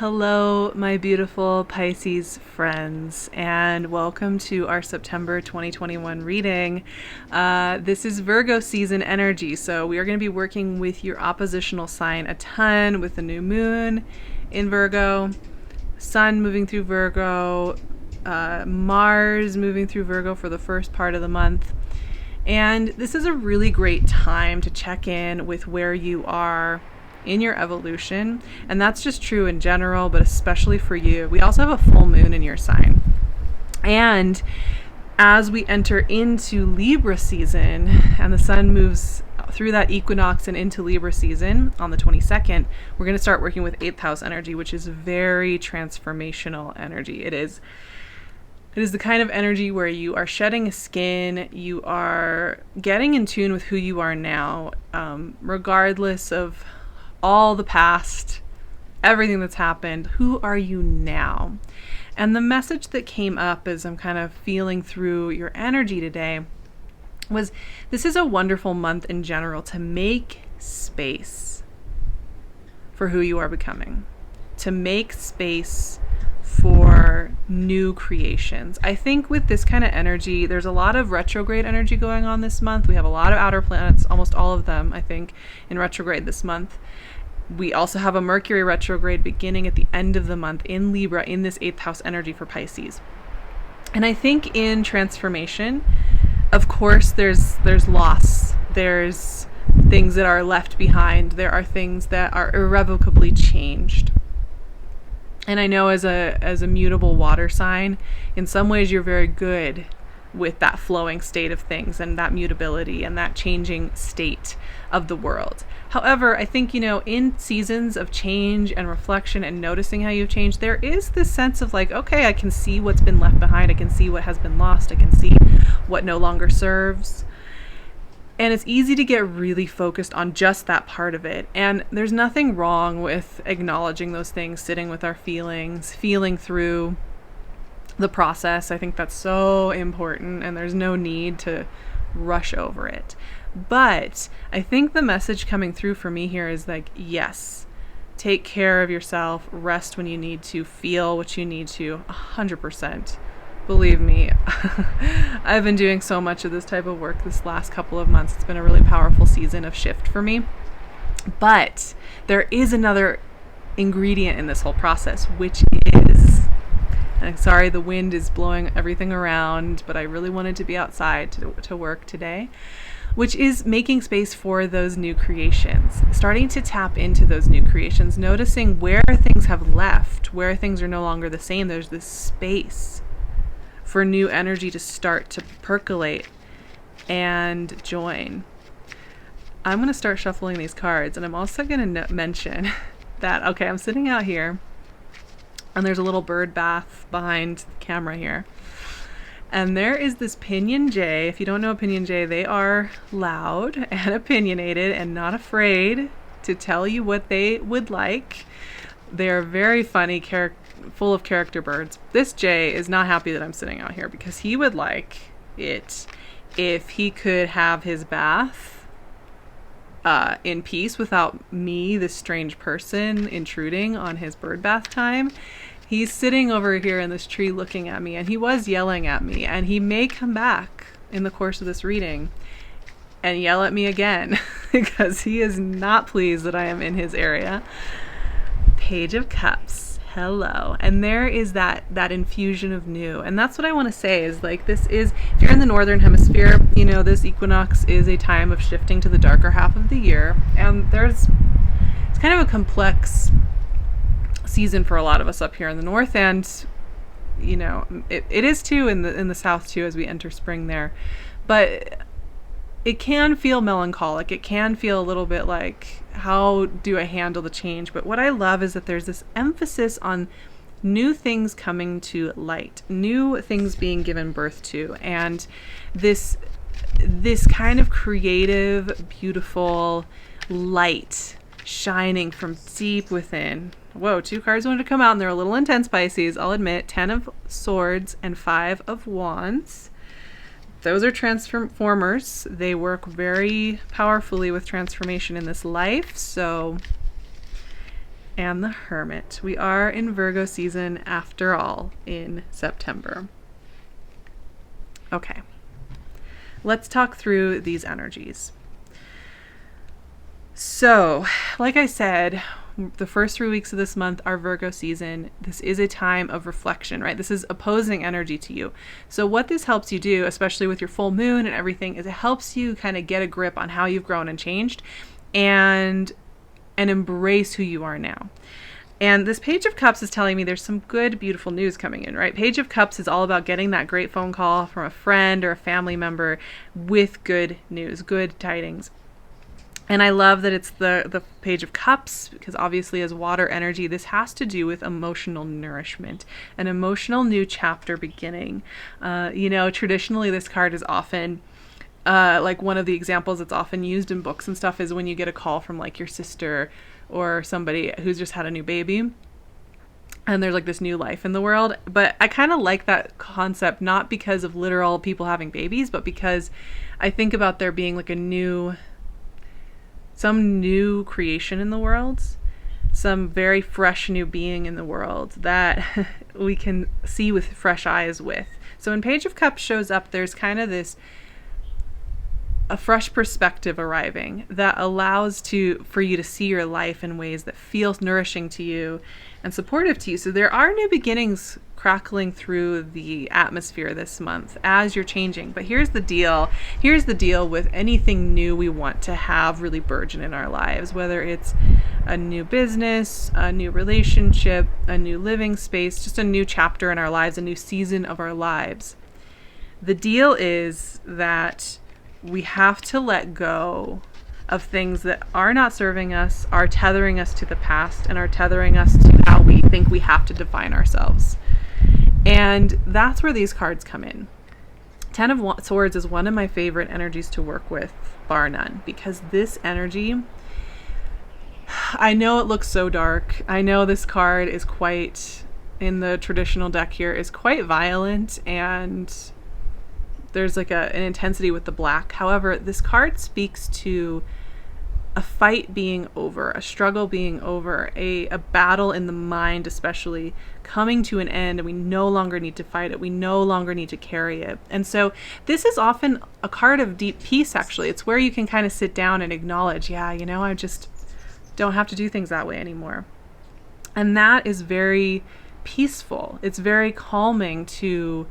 Hello, my beautiful Pisces friends, and welcome to our September 2021 reading. This is Virgo season energy, so we are going to be working with your oppositional sign a ton with the new moon in Virgo, Sun moving through Virgo, Mars moving through Virgo for the first part of the month. And this is a really great time to check in with where you are in your evolution, and that's just true in general, but especially for you. We also have a full moon in your sign, and as we enter into Libra season and the sun moves through that equinox and into Libra season on the 22nd, we're going to start working with 8th house energy, which is very transformational energy. It is the kind of energy where you are shedding a skin, you are getting in tune with who you are now, regardless of all the past, everything that's happened. Who are you now? And the message that came up as I'm kind of feeling through your energy today was this is a wonderful month in general to make space for who you are becoming, to make space for new creations. I think with this kind of energy, there's a lot of retrograde energy going on this month. We have a lot of outer planets, almost all of them, I think, in retrograde this month. We also have a Mercury retrograde beginning at the end of the month in Libra, in this 8th house energy for Pisces. And I think in transformation, of course, there's loss. There's things that are left behind. There are things that are irrevocably changed. And I know as a mutable water sign, in some ways you're very good with that flowing state of things and that mutability and that changing state of the world. However, I think, in seasons of change and reflection and noticing how you've changed, there is this sense of like, okay, I can see what's been left behind. I can see what has been lost. I can see what no longer serves. And it's easy to get really focused on just that part of it. And there's nothing wrong with acknowledging those things, sitting with our feelings, feeling through the process. I think that's so important, and there's no need to rush over it. But I think the message coming through for me here is like, yes, take care of yourself, rest when you need to, feel what you need to, 100%. Believe me, I've been doing so much of this type of work this last couple of months. It's been a really powerful season of shift for me. But there is another ingredient in this whole process, which is, and sorry, the wind is blowing everything around, but I really wanted to be outside to work today, which is making space for those new creations, starting to tap into those new creations, noticing where things have left, where things are no longer the same. There's this space for new energy to start to percolate and join. I'm going to start shuffling these cards, and I'm also going to mention that, okay, I'm sitting out here, and there's a little bird bath behind the camera here. And there is this Pinyon Jay. If you don't know a Pinyon Jay, they are loud and opinionated and not afraid to tell you what they would like. They're very funny, full of character birds. This Jay is not happy that I'm sitting out here because he would like it if he could have his bath in peace without me, this strange person, intruding on his bird bath time. He's sitting over here in this tree looking at me, and he was yelling at me, and he may come back in the course of this reading and yell at me again because he is not pleased that I am in his area. Page of Cups. Hello. And there is that infusion of new. And that's what I want to say is like, this is, if you're in the northern hemisphere, this equinox is a time of shifting to the darker half of the year. And it's kind of a complex season for a lot of us up here in the north, and it is too in the south too as we enter spring there. But it can feel melancholic. It can feel a little bit like, how do I handle the change? But what I love is that there's this emphasis on new things coming to light, new things being given birth to, and this kind of creative, beautiful light shining from deep within. Whoa, 2 cards wanted to come out, and they're a little intense, Pisces, I'll admit. 10 of Swords and 5 of Wands. Those are transformers. They work very powerfully with transformation in this life. So and the Hermit. We are in Virgo season after all in September. Okay, let's talk through these energies. So, like I said, the first 3 weeks of this month are Virgo season. This is a time of reflection, right? This is opposing energy to you. So what this helps you do, especially with your full moon and everything, is it helps you kind of get a grip on how you've grown and changed and embrace who you are now. And this Page of Cups is telling me there's some good, beautiful news coming in, right? Page of Cups is all about getting that great phone call from a friend or a family member with good news, good tidings. And I love that it's the Page of Cups, because obviously as water energy, this has to do with emotional nourishment, an emotional new chapter beginning. Traditionally this card is often, like one of the examples that's often used in books and stuff is when you get a call from like your sister or somebody who's just had a new baby. And there's like this new life in the world. But I kind of like that concept, not because of literal people having babies, but because I think about there being like some new creation in the world, some very fresh new being in the world that we can see with fresh eyes with. So when Page of Cups shows up, there's kind of a fresh perspective arriving that allows for you to see your life in ways that feel nourishing to you and supportive to you. So there are new beginnings crackling through the atmosphere this month as you're changing. But here's the deal. Here's the deal with anything new we want to have really burgeon in our lives, whether it's a new business, a new relationship, a new living space, just a new chapter in our lives, a new season of our lives. The deal is that we have to let go of things that are not serving us, are tethering us to the past, and are tethering us to how we think we have to define ourselves. And that's where these cards come in. Ten of Swords is one of my favorite energies to work with, bar none, because this energy, I know it looks so dark. I know this card is quite, in the traditional deck here, is quite violent, and there's like an intensity with the black. However, this card speaks to a fight being over, a struggle being over, a battle in the mind especially coming to an end, and we no longer need to fight it. We no longer need to carry it. And so this is often a card of deep peace, actually. It's where you can kind of sit down and acknowledge, I just don't have to do things that way anymore. And that is very peaceful. It's very calming to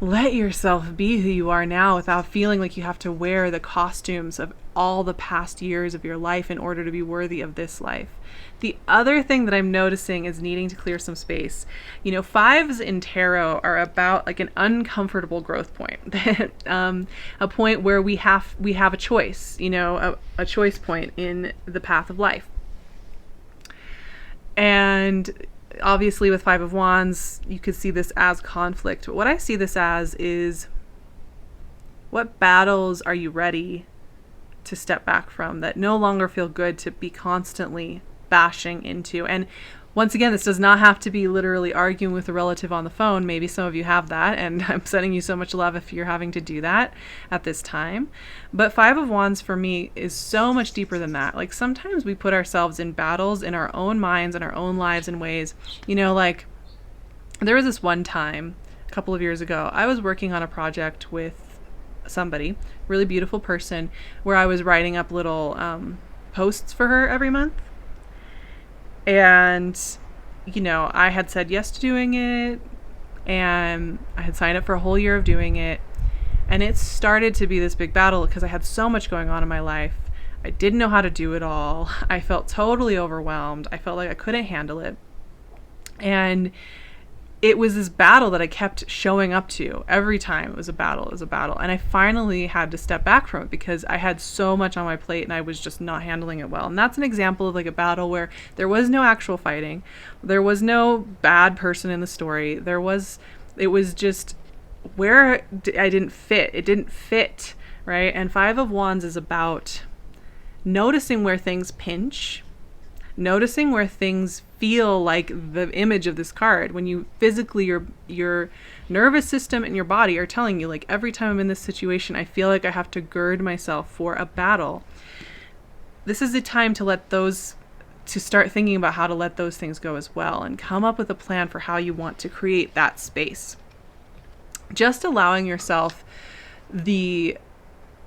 let yourself be who you are now without feeling like you have to wear the costumes of all the past years of your life in order to be worthy of this life. The other thing that I'm noticing is needing to clear some space. Fives in tarot are about like an uncomfortable growth point, a point where we have a choice, a choice point in the path of life. And obviously with Five of Wands, you could see this as conflict. But what I see this as is, what battles are you ready to step back from that no longer feel good to be constantly bashing into? And once again, this does not have to be literally arguing with a relative on the phone. Maybe some of you have that, and I'm sending you so much love if you're having to do that at this time. But Five of Wands for me is so much deeper than that. Like sometimes we put ourselves in battles in our own minds and our own lives in ways, like there was this one time a couple of years ago, I was working on a project with somebody, really beautiful person, where I was writing up little posts for her every month. And, I had said yes to doing it, and I had signed up for a whole year of doing it. And it started to be this big battle because I had so much going on in my life. I didn't know how to do it all. I felt totally overwhelmed. I felt like I couldn't handle it. And it was this battle that I kept showing up to every time. It was a battle. And I finally had to step back from it because I had so much on my plate and I was just not handling it well. And that's an example of like a battle where there was no actual fighting. There was no bad person in the story. It was just where I didn't fit. It didn't fit, right? And Five of Wands is about noticing where things pinch, noticing where things feel like the image of this card, when you physically, your nervous system and your body are telling you, like, every time I'm in this situation, I feel like I have to gird myself for a battle. This is the time to let those to start thinking about how to let those things go as well, and come up with a plan for how you want to create that space. Just allowing yourself the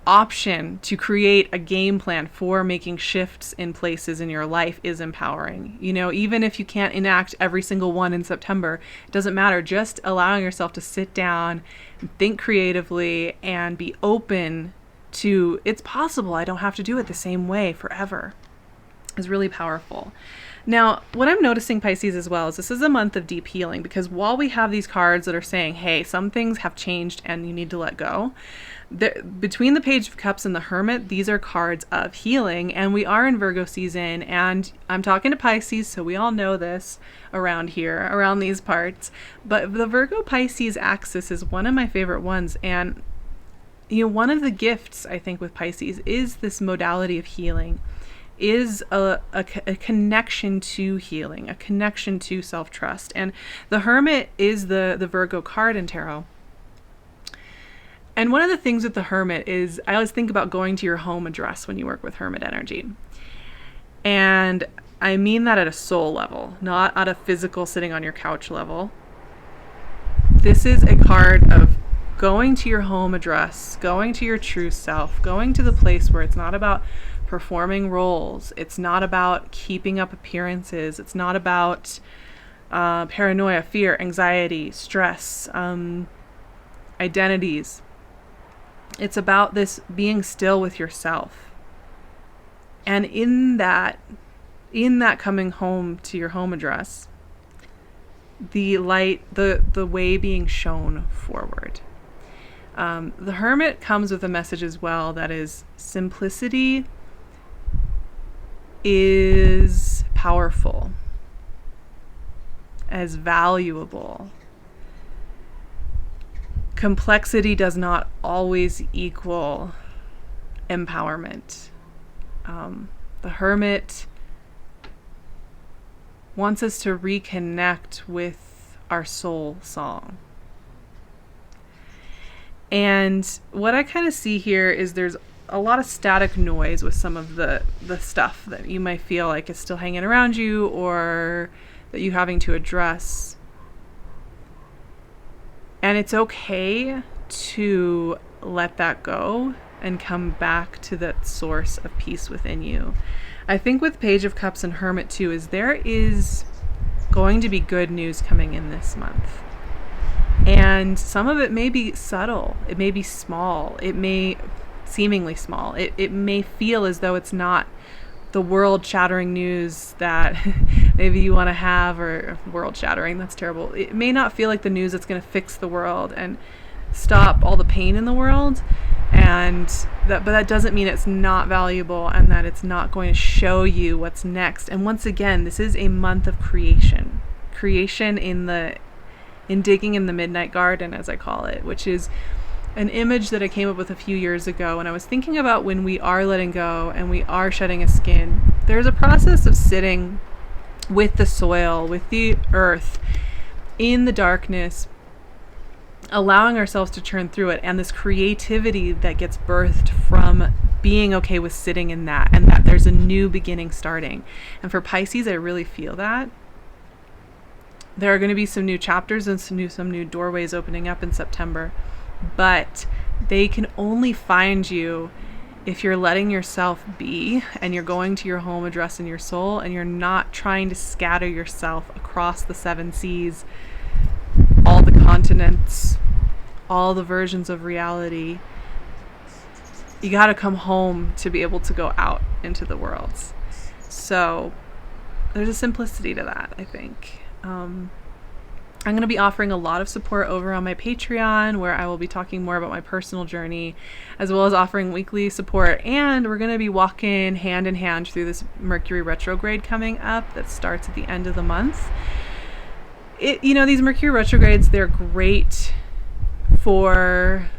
option to create a game plan for making shifts in places in your life is empowering. Even if you can't enact every single one in September, it doesn't matter. Just allowing yourself to sit down, think creatively, and be open to it's possible. I don't have to do it the same way forever is really powerful. Now, what I'm noticing, Pisces, as well, is this is a month of deep healing, because while we have these cards that are saying, hey, some things have changed and you need to let go, between the Page of Cups and the Hermit, these are cards of healing, and we are in Virgo season, and I'm talking to Pisces, so we all know this around here, around these parts, but the Virgo-Pisces axis is one of my favorite ones, and one of the gifts, I think, with Pisces is this modality of healing, is a connection to healing, a connection to self-trust. And the Hermit is the Virgo card in tarot. And one of the things with the Hermit is I always think about going to your home address when you work with Hermit energy. And I mean that at a soul level, not at a physical sitting on your couch level. This is a card of going to your home address, going to your true self, going to the place where it's not about performing roles. It's not about keeping up appearances. It's not about paranoia, fear, anxiety, stress, identities. It's about this being still with yourself. And in that coming home to your home address, the light, the way being shown forward. The Hermit comes with a message as well that is simplicity is powerful, as valuable. Complexity does not always equal empowerment. The Hermit wants us to reconnect with our soul song. And what I kind of see here is there's a lot of static noise with some of the stuff that you might feel like is still hanging around you, or that you're having to address. And it's okay to let that go and come back to that source of peace within you. I think with Page of Cups and Hermit too is there is going to be good news coming in this month. And some of it may be subtle. It may be small. It may seemingly small. It may feel as though it's not the world-shattering news that maybe you want to have, or world-shattering, that's terrible. It may not feel like the news that's going to fix the world and stop all the pain in the world, but that doesn't mean it's not valuable and that it's not going to show you what's next. And once again, this is a month of creation in digging in the midnight garden, as I call it, which is an image that I came up with a few years ago. And I was thinking about when we are letting go and we are shedding a skin, there's a process of sitting with the soil, with the earth, in the darkness, allowing ourselves to turn through it, and this creativity that gets birthed from being okay with sitting in that, and that there's a new beginning starting. And for Pisces, I really feel that. There are going to be some new chapters and some new doorways opening up in September, but they can only find you if you're letting yourself be, and you're going to your home address in your soul, and you're not trying to scatter yourself across the 7 seas, all the continents, all the versions of reality. You got to come home to be able to go out into the world. So there's a simplicity to that, I think. I'm going to be offering a lot of support over on my Patreon, where I will be talking more about my personal journey, as well as offering weekly support. And we're going to be walking hand in hand through this Mercury retrograde coming up that starts at the end of the month. These Mercury retrogrades, they're great for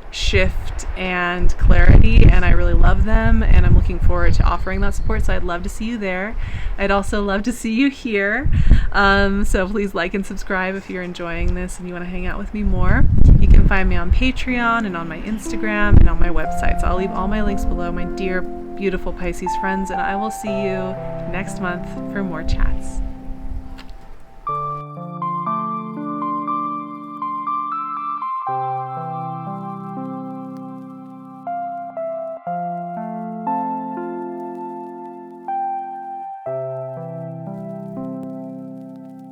shift and clarity, and I really love them, and I'm looking forward to offering that support. So I'd love to see you there. I'd also love to see you here. So please like and subscribe if you're enjoying this and you want to hang out with me more. You can find me on Patreon and on my Instagram and on my website. So I'll leave all my links below, my dear beautiful Pisces friends, and I will see you next month for more chats.